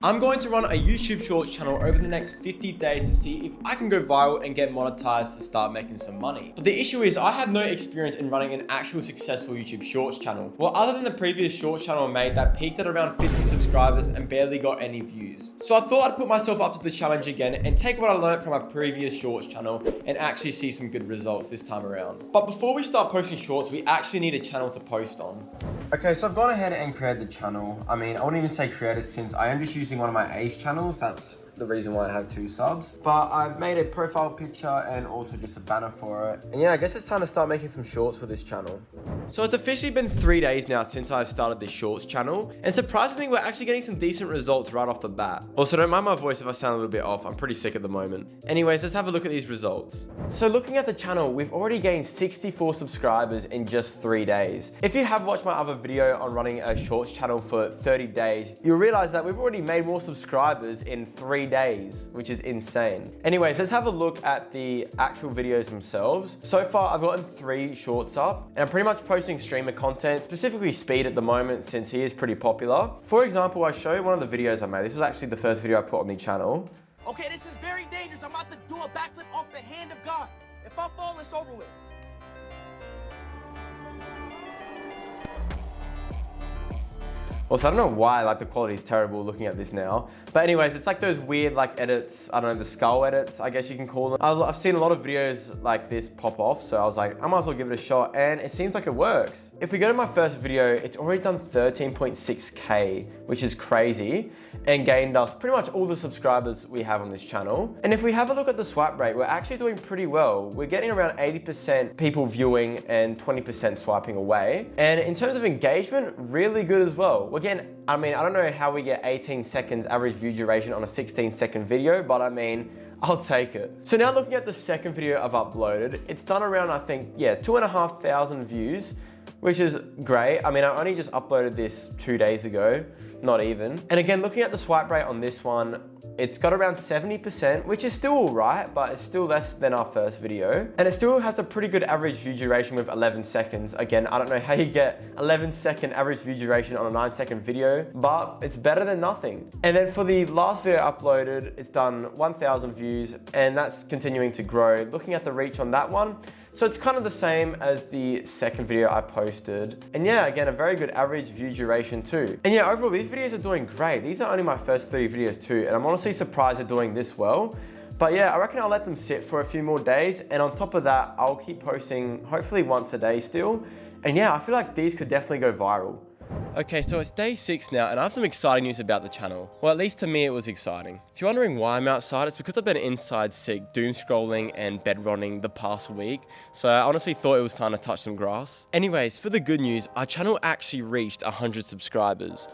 I'm going to run a YouTube Shorts channel over the next 50 days to see if I can go viral and get monetized to start making some money. But the issue is I have no experience in running an actual successful YouTube Shorts channel. Well, other than the previous Shorts channel I made that peaked at around 50 subscribers and barely got any views. So I thought I'd put myself up to the challenge again and take what I learned from my previous Shorts channel and actually see some good results this time around. But before we start posting Shorts, we actually need a channel to post on. Okay, so I've gone ahead and created the channel. I mean, I wouldn't even say created since I am just using one of my age channels. That's the reason why I have 2 subs. But I've made a profile picture and also just a banner for it. And yeah, I guess it's time to start making some shorts for this channel. So it's officially been 3 days now since I started this shorts channel. And surprisingly, we're actually getting some decent results right off the bat. Also, don't mind my voice if I sound a little bit off. I'm pretty sick at the moment. Anyways, let's have a look at these results. So looking at the channel, we've already gained 64 subscribers in just 3 days. If you have watched my other video on running a shorts channel for 30 days, you'll realize that we've already made more subscribers in 3 days, which is insane. Anyways, let's have a look at the actual videos themselves. So far, I've gotten 3 shorts up, and I'm pretty much posting streamer content, specifically Speed at the moment, since he is pretty popular. For example, I show one of the videos I made. This was actually the first video I put on the channel. Okay, this is very dangerous. I'm about to do a backflip off the hand of God. If I fall, it's over with. Also, I don't know why like the quality is terrible looking at this now. But anyways, it's like those weird like edits, I don't know, the skull edits, I guess you can call them. I've seen a lot of videos like this pop off, so I was like, I might as well give it a shot, and it seems like it works. If we go to my first video, it's already done 13.6K, which is crazy, and gained us pretty much all the subscribers we have on this channel. And if we have a look at the swipe rate, we're actually doing pretty well. We're getting around 80% people viewing and 20% swiping away. And in terms of engagement, really good as well. Again, I mean, I don't know how we get 18 seconds average view duration on a 16-second video, but I mean, I'll take it. So now looking at the second video I've uploaded, it's done around, I think, yeah, 2,500 views, which is great. I mean, I only just uploaded this 2 days ago, not even. And again, looking at the swipe rate on this one, it's got around 70%, which is still all right, but it's still less than our first video. And it still has a pretty good average view duration with 11 seconds. Again, I don't know how you get 11-second average view duration on a 9-second video, but it's better than nothing. And then for the last video uploaded, it's done 1,000 views, and that's continuing to grow. Looking at the reach on that one, so it's kind of the same as the second video I posted. And yeah, again, a very good average view duration too. And yeah, overall, these videos are doing great. These are only my first 3 videos too, and I'm honestly surprised they're doing this well. But yeah, I reckon I'll let them sit for a few more days. And on top of that, I'll keep posting hopefully once a day still. And yeah, I feel like these could definitely go viral. Okay, so it's day 6 now, and I have some exciting news about the channel. Well, at least to me, it was exciting. If you're wondering why I'm outside, it's because I've been inside sick, doom scrolling and bed rotting the past week. So I honestly thought it was time to touch some grass. Anyways, for the good news, our channel actually reached 100 subscribers.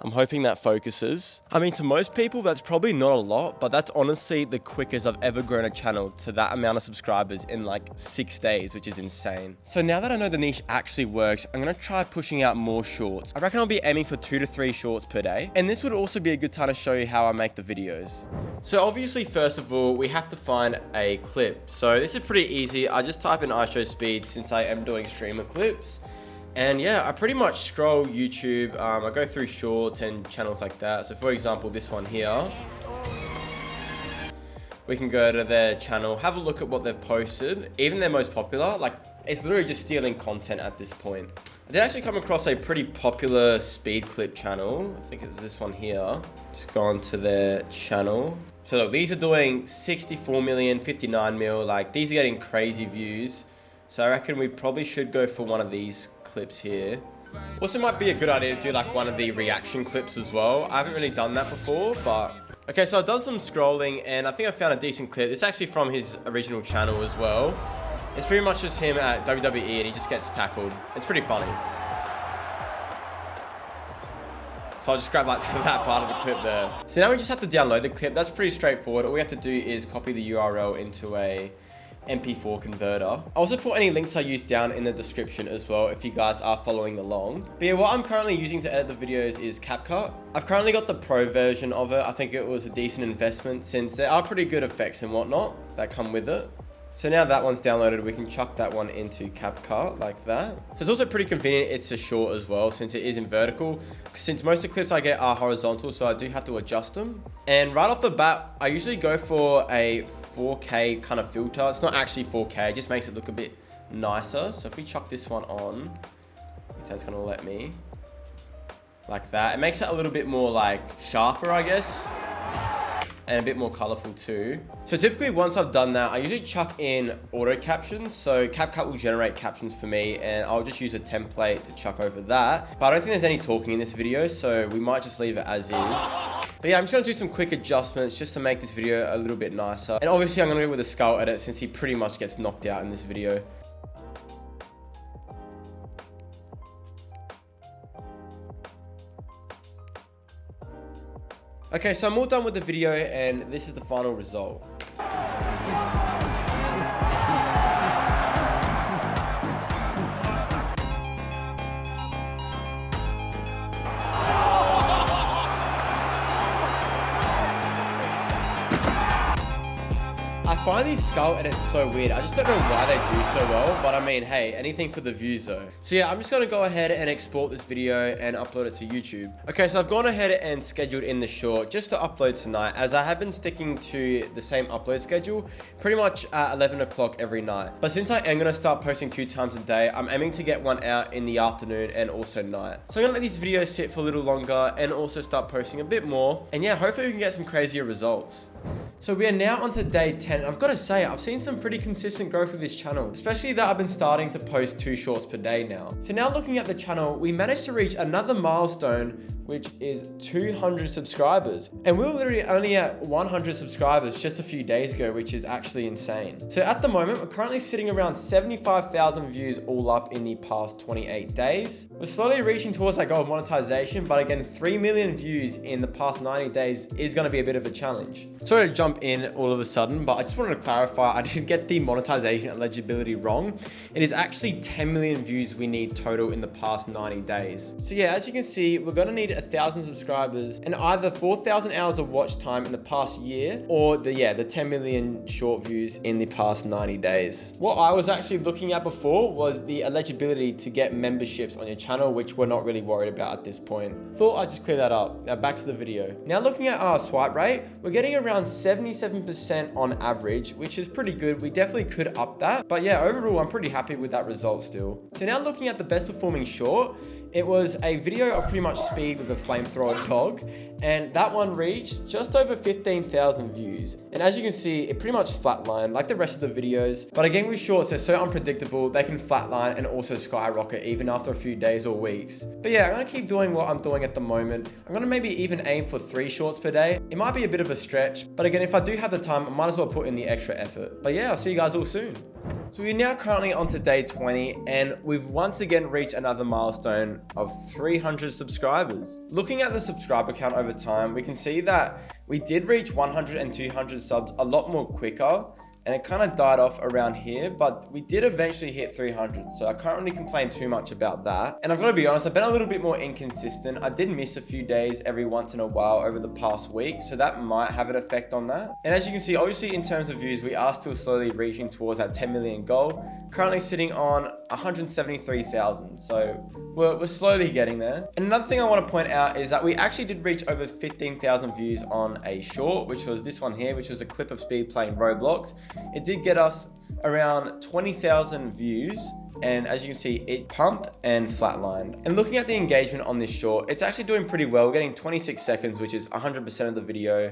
I'm hoping that focuses. I mean, to most people, that's probably not a lot, but that's honestly the quickest I've ever grown a channel to that amount of subscribers in like 6 days, which is insane. So now that I know the niche actually works, I'm gonna try pushing out more shorts. I reckon I'll be aiming for 2 to 3 shorts per day. And this would also be a good time to show you how I make the videos. So obviously, first of all, we have to find a clip. So this is pretty easy. I just type in iShow Speed since I am doing streamer clips. And yeah, I pretty much scroll YouTube, I go through shorts and channels like that. So for example, this one here, we can go to their channel, have a look at what they've posted, even their most popular, like it's literally just stealing content at this point. I did actually come across a pretty popular speed clip channel. I think it was this one here. Just go on to their channel. So look, these are doing 64 million, 59 mil, like these are getting crazy views. So I reckon we probably should go for one of these clips here. Also might be a good idea to do like one of the reaction clips as well. I haven't really done that before, but... Okay, so I've done some scrolling and I think I found a decent clip. It's actually from his original channel as well. It's pretty much just him at WWE and he just gets tackled. It's pretty funny. So I'll just grab like that part of the clip there. So now we just have to download the clip. That's pretty straightforward. All we have to do is copy the URL into a MP4 converter. I'll also put any links I use down in the description as well if you guys are following along. But yeah, what I'm currently using to edit the videos is CapCut. I've currently got the pro version of it. I think it was a decent investment since there are pretty good effects and whatnot that come with it. So now that one's downloaded, we can chuck that one into CapCut like that. So it's also pretty convenient it's a short as well, since it is in vertical. Since most of the clips I get are horizontal, so I do have to adjust them. And right off the bat, I usually go for a 4K kind of filter. It's not actually 4K, it just makes it look a bit nicer. So if we chuck this one on, if that's gonna let me, like that, it makes it a little bit more like sharper, I guess, and a bit more colorful too. So typically once I've done that, I usually chuck in auto captions. So CapCut will generate captions for me, and I'll just use a template to chuck over that. But I don't think there's any talking in this video, so we might just leave it as is. But yeah, I'm just gonna do some quick adjustments just to make this video a little bit nicer. And obviously I'm gonna go with a skull edit since he pretty much gets knocked out in this video. Okay, so I'm all done with the video, and this is the final result. I find these skull edits so weird. I just don't know why they do so well, but I mean, hey, anything for the views though. So yeah, I'm just gonna go ahead and export this video and upload it to YouTube. Okay, so I've gone ahead and scheduled in the short just to upload tonight, as I have been sticking to the same upload schedule pretty much at 11 o'clock every night. But since I am gonna start posting 2 times a day, I'm aiming to get one out in the afternoon and also night. So I'm gonna let these videos sit for a little longer and also start posting a bit more. And yeah, hopefully we can get some crazier results. So we are now on to day 10. I've got to say, I've seen some pretty consistent growth with this channel, especially that I've been starting to post 2 shorts per day now. So now looking at the channel, we managed to reach another milestone, which is 200 subscribers. And we were literally only at 100 subscribers just a few days ago, which is actually insane. So at the moment, we're currently sitting around 75,000 views all up in the past 28 days. We're slowly reaching towards that goal of monetization, but again, 3 million views in the past 90 days is going to be a bit of a challenge. Sorry to jump in all of a sudden, but I just wanted to clarify, I didn't get the monetization eligibility wrong. It is actually 10 million views we need total in the past 90 days. So yeah, as you can see, we're going to need 1,000 subscribers and either 4,000 hours of watch time in the past year, or the 10 million short views in the past 90 days. What I was actually looking at before was the eligibility to get memberships on your channel, which we're not really worried about at this point. Thought I'd just clear that up. Now back to the video. Now looking at our swipe rate, we're getting around 77% on average, which is pretty good. We definitely could up that, but yeah, overall I'm pretty happy with that result still. So now looking at the best performing short, it was a video of pretty much speed with a flamethrower dog, and that one reached just over 15,000 views. And as you can see, it pretty much flatlined like the rest of the videos. But again, with shorts, they're so unpredictable, they can flatline and also skyrocket even after a few days or weeks. But yeah, I'm gonna keep doing what I'm doing at the moment. I'm gonna maybe even aim for 3 shorts per day. It might be a bit of a stretch, but again, if I do have the time, I might as well put in the extra effort. But yeah, I'll see you guys all soon. So we're now currently on to day 20, and we've once again reached another milestone of 300 subscribers. Looking at the subscriber count over time, we can see that we did reach 100 and 200 subs a lot more quicker, and it kind of died off around here, but we did eventually hit 300, so I can't really complain too much about that. And I've got to be honest, I've been a little bit more inconsistent. I did miss a few days every once in a while over the past week, so that might have an effect on that. And as you can see, obviously in terms of views, we are still slowly reaching towards that 10 million goal, currently sitting on 173,000, so we're slowly getting there. And another thing I want to point out is that we actually did reach over 15,000 views on a short, which was this one here, which was a clip of Speed playing Roblox. It did get us around 20,000 views, and as you can see, it pumped and flatlined. And looking at the engagement on this short, it's actually doing pretty well. We're getting 26 seconds, which is 100% of the video.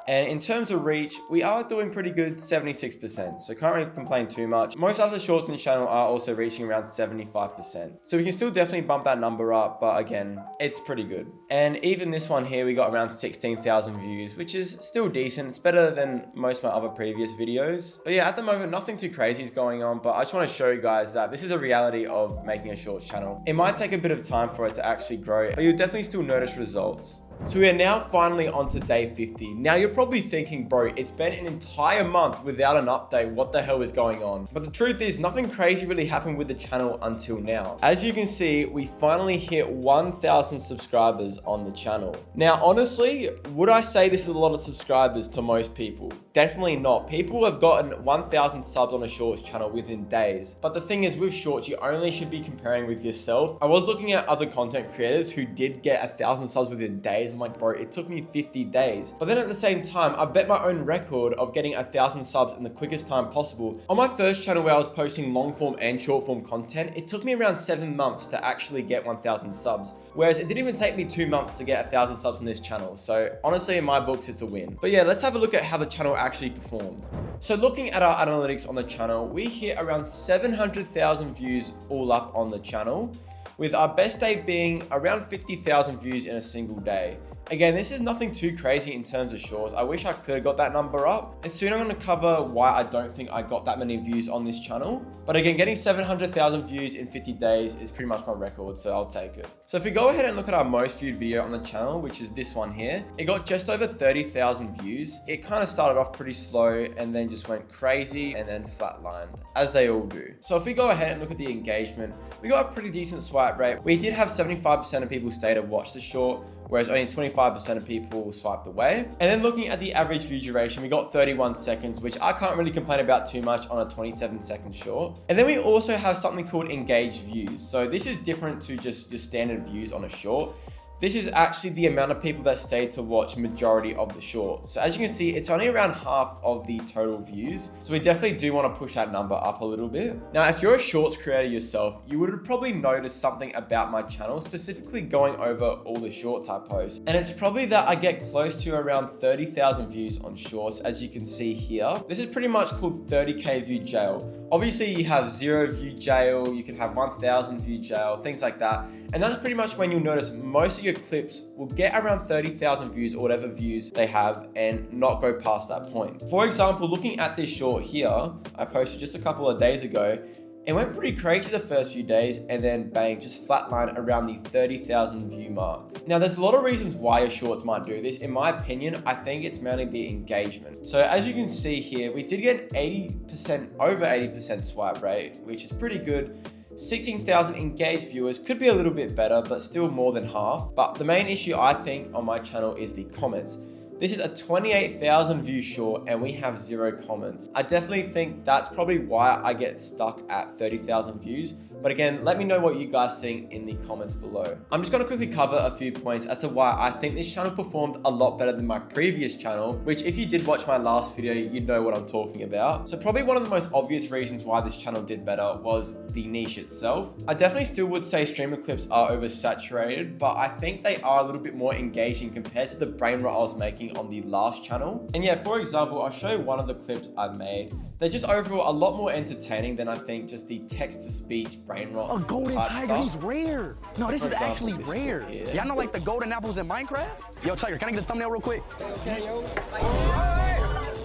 And in terms of reach, we are doing pretty good, 76%. So can't really complain too much. Most other shorts on the channel are also reaching around 75%. So we can still definitely bump that number up, but again, it's pretty good. And even this one here, we got around 16,000 views, which is still decent. It's better than most of my other previous videos. But yeah, at the moment, nothing too crazy is going on, but I just want to show you guys that this is a reality of making a shorts channel. It might take a bit of time for it to actually grow, but you'll definitely still notice results. So we are now finally on to day 50. Now you're probably thinking, bro, it's been an entire month without an update. What the hell is going on? But the truth is nothing crazy really happened with the channel until now. As you can see, we finally hit 1,000 subscribers on the channel. Now, honestly, would I say this is a lot of subscribers to most people? Definitely not. People have gotten 1,000 subs on a shorts channel within days. But the thing is, with shorts, you only should be comparing with yourself. I was looking at other content creators who did get 1,000 subs within days. I'm like, bro, it took me 50 days. But then at the same time, I bet my own record of getting 1,000 subs in the quickest time possible. On my first channel where I was posting long form and short form content, it took me around 7 months to actually get 1,000 subs. Whereas it didn't even take me 2 months to get 1,000 subs on this channel. So honestly, in my books, it's a win. But yeah, let's have a look at how the channel actually performed. So looking at our analytics on the channel, we hit around 700,000 views all up on the channel, with our best day being around 50,000 views in a single day. Again, this is nothing too crazy in terms of shorts. I wish I could have got that number up. And soon I'm going to cover why I don't think I got that many views on this channel. But again, getting 700,000 views in 50 days is pretty much my record, so I'll take it. So if we go ahead and look at our most viewed video on the channel, which is this one here, it got just over 30,000 views. It kind of started off pretty slow and then just went crazy and then flatlined, as they all do. So if we go ahead and look at the engagement, we got a pretty decent swipe rate. We did have 75% of people stay to watch the short, whereas only 25% of people swiped away. And then looking at the average view duration, we got 31 seconds, which I can't really complain about too much on a 27-second short. And then we also have something called engaged views. So this is different to just your standard views on a short. This is actually the amount of people that stayed to watch majority of the short. So as you can see, it's only around half of the total views. So we definitely do want to push that number up a little bit. Now, if you're a shorts creator yourself, you would have probably noticed something about my channel, specifically going over all the shorts I post. And it's probably that I get close to around 30,000 views on shorts, as you can see here. This is pretty much called 30K view jail. Obviously, you have 0 view jail, you can have 1,000 view jail, things like that. And that's pretty much when you'll notice most of your clips will get around 30,000 views or whatever views they have and not go past that point. For example, looking at this short here, I posted just a couple of days ago. It went pretty crazy the first few days and then bang, just flatline around the 30,000 view mark. Now there's a lot of reasons why your shorts might do this. In my opinion, I think it's mainly the engagement. So as you can see here, we did get over 80% swipe rate, which is pretty good. 16,000 engaged viewers, could be a little bit better, but still more than half. But the main issue I think on my channel is the comments. This is a 28,000 view short and we have 0 comments. I definitely think that's probably why I get stuck at 30,000 views. But again, let me know what you guys think in the comments below. I'm just gonna quickly cover a few points as to why I think this channel performed a lot better than my previous channel, which if you did watch my last video, you'd know what I'm talking about. So probably one of the most obvious reasons why this channel did better was the niche itself. I definitely still would say streamer clips are oversaturated, but I think they are a little bit more engaging compared to the brain rot I was making on the last channel. And yeah, for example, I'll show you one of the clips I made. They're just overall a lot more entertaining than I think just the text-to-speech brain rot. A golden tiger, stuff. he's rare. No, this is actually this rare. Y'all know like the golden apples in Minecraft? Yo, Tiger, can I get the thumbnail real quick? Okay, yo.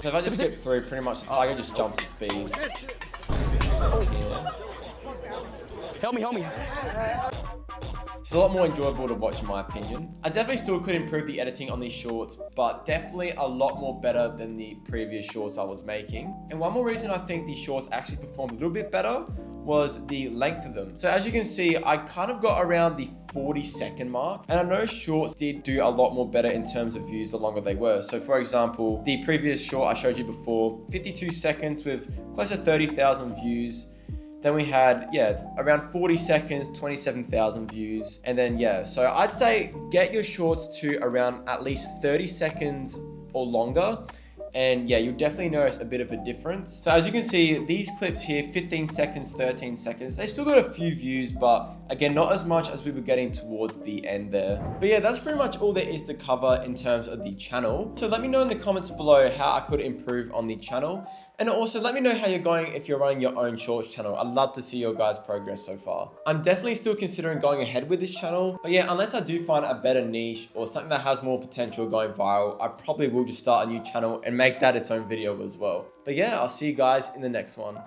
So if I just skip through, pretty much the tiger just jumps at speed. Yeah. Help me. It's a lot more enjoyable to watch in my opinion. I definitely still could improve the editing on these shorts, but definitely a lot more better than the previous shorts I was making. And one more reason I think these shorts actually performed a little bit better was the length of them. So as you can see, I kind of got around the 40-second mark, and I know shorts did do a lot more better in terms of views the longer they were. So for example, the previous short I showed you before, 52 seconds with close to 30,000 views. Then we had, around 40 seconds, 27,000 views. And then, so I'd say get your shorts to around at least 30 seconds or longer. And yeah, you'll definitely notice a bit of a difference. So as you can see, these clips here, 15 seconds, 13 seconds, they still got a few views, but again, not as much as we were getting towards the end there. But yeah, that's pretty much all there is to cover in terms of the channel. So let me know in the comments below how I could improve on the channel. And also let me know how you're going if you're running your own shorts channel. I'd love to see your guys' progress so far. I'm definitely still considering going ahead with this channel. But yeah, unless I do find a better niche or something that has more potential going viral, I probably will just start a new channel and make that its own video as well. But yeah, I'll see you guys in the next one.